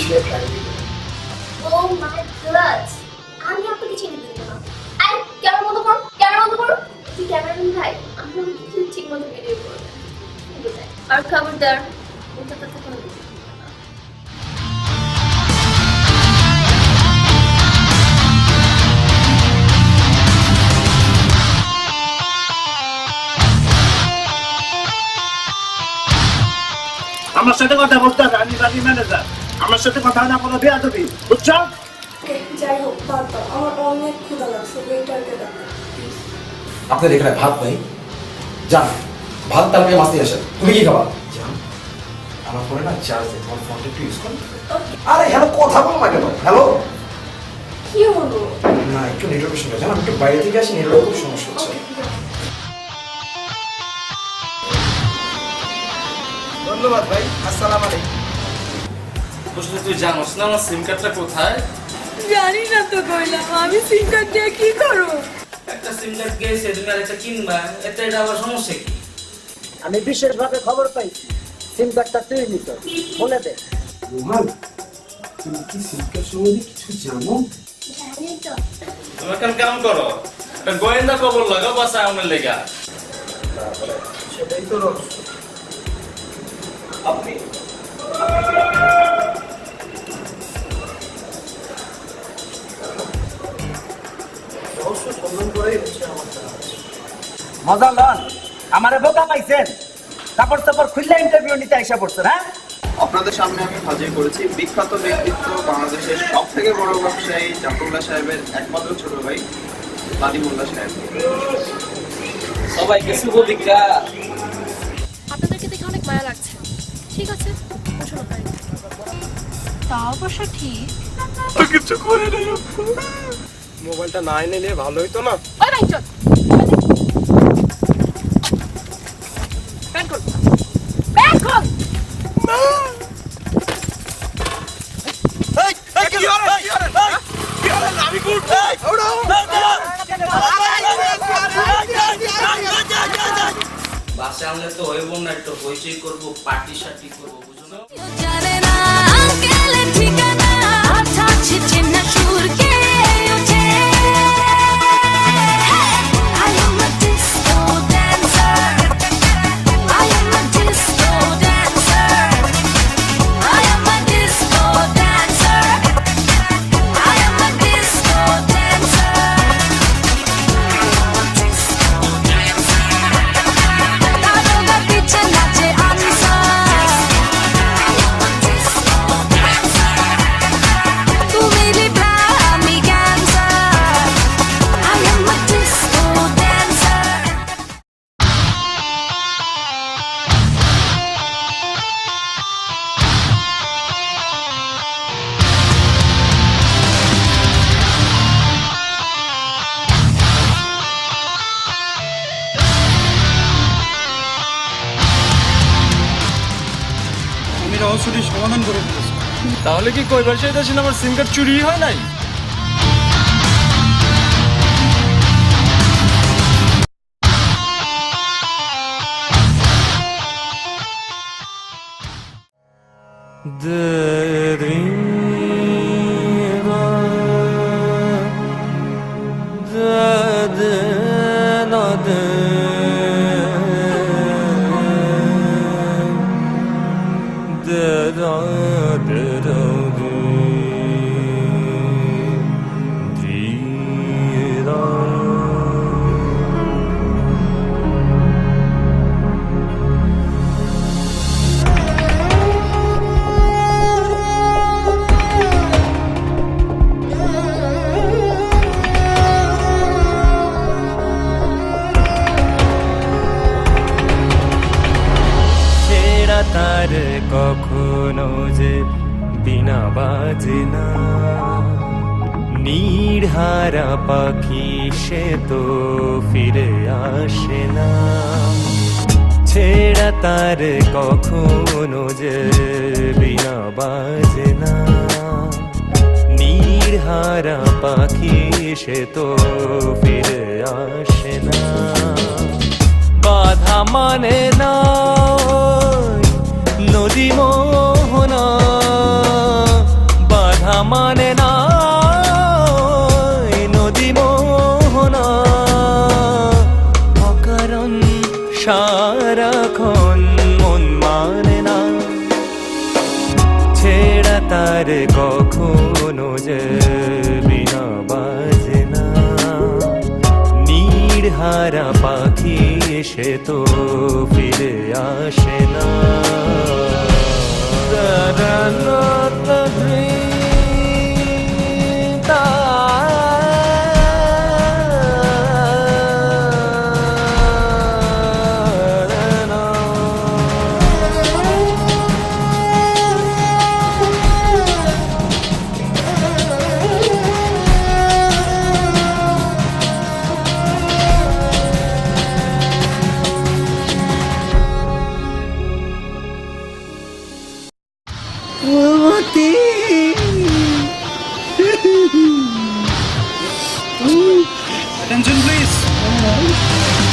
পুলিশের ডায়েরি। ও মাই গড, আমি আপনাকে চিনি দিই না। আই ক্যামেরা বন্ধ করো, ক্যামেরা বন্ধ করো। তুই ক্যামেরাম্যান ভাই, আমি ঠিক মতো ভিডিও করব। আর খবরদার ওটা কথা কোনো কিছু না। আমার সাথে কথা বলতে হবে, আমি বাড়ির ম্যানেজার। আমার সাথে কথা না বলা বেয়াদবি, বুঝছো? যাই হোক বাদ দাও, আমার অনেক ক্ষুধা লাগছে, ওয়েটারকে ডাকো প্লিজ। আপনাদের এখানে ভাত নাই? যান ভাত তারপরে মাছ দিয়ে আসেন। তুমি কি খাবা? যান আমার ফোনে না চার্জ নেই, তোমার ফোনটা একটু ইউজ করো। আরে হ্যালো, কথা বলো না কেন? হ্যালো কি হলো? না একটু নেটওয়ার্কের সমস্যা, জান আমি একটু বাইরে থেকে আসি, নেটওয়ার্ক খুব সমস্যা হচ্ছে। ধন্যবাদ ভাই, আসসালামু আলাইকুম। তুই জানোস না আমার সিম কার্ডটা কোথায়? জানি না তো কইলাম, আমি সিম কার্ড দিয়ে কি করব? একটা সিম কার্ড গেছে, তুমি আর একটা কিনবা, এতে এটা আবার সমস্যা কি? আমি বিশেষভাবে খবর পাইছি সিম কার্ডটা তুই নিত, বলে দে। রোমান তুমি কি সিমকার সম্বন্ধে কিছু জানো? জানি তো। তুমি এখন কেমন করো? একটা গোয়েন্দা খবর লাগাও বাসা আমার লেগা। সেটাই তো রহস্য। আপনি রহস্য সন্ধান করেই হচ্ছে আমার কাজ। মজা লন, আমারে বোকা পাইছেন? কাপড় চাপড় খুললে ইন্টারভিউ নিতে আইসা পড়ছেন, হ্যাঁ? আপনাদের সামনে আমি হাজির করেছি বিখ্যাত ব্যক্তিত্ব, বাংলাদেশের সব থেকে বড় ব্যবসায়ী জাফরুল্লাহ সাহেবের একমাত্র ছোট ভাই নাদিমুল্লাহ সাহেব। সবাইকে শুভ বিজ্ঞান। আপনাদেরকে দেখে অনেক মায়া লাগছে। ঠিক আছে, বসুন আপনারা। তা অবশ্য ঠিক। কিছু করে নাই। মোবাইলটা না নিলে ভালো হইতো না? ওই ভাই চল। ব্যাগ খোল। ব্যাগ খোল। বাসে আনলে তো হইব না, একটু হইচই করবো, পার্টি সার্টি করবো, বুঝো না? জানে না আঙ্কেলের ঠিকানা, ছাড়ছে চেনা সুরকে ওঠে। I am a disco dancer. I am a disco dancer. I am a disco dancer. I am a disco dancer. দারোগা পিছে নাচে আনসার। তুমি লিবরা আমি cancer. I am a disco dancer. আমি রহস্যটি সমাধান করে ফেলেছি। তাহলে কি কইবার চাইতেছেন আমার সিম কার্ড চুরি হয় নাই? তার কখনো যে বিনা বাজে না, নির্হারা পাখি সে তো ফিরে আসে না। ছেড়া তার কখনো যে বিনা বাজে না, নির্হারা পাখি সে তো ফিরে আসে না। বাধা মানে না নদী মোহনা, আর কখনো যে বিনা বাজে না নীড়হারা পাখি সে তো ফিরে আসে না Attention please.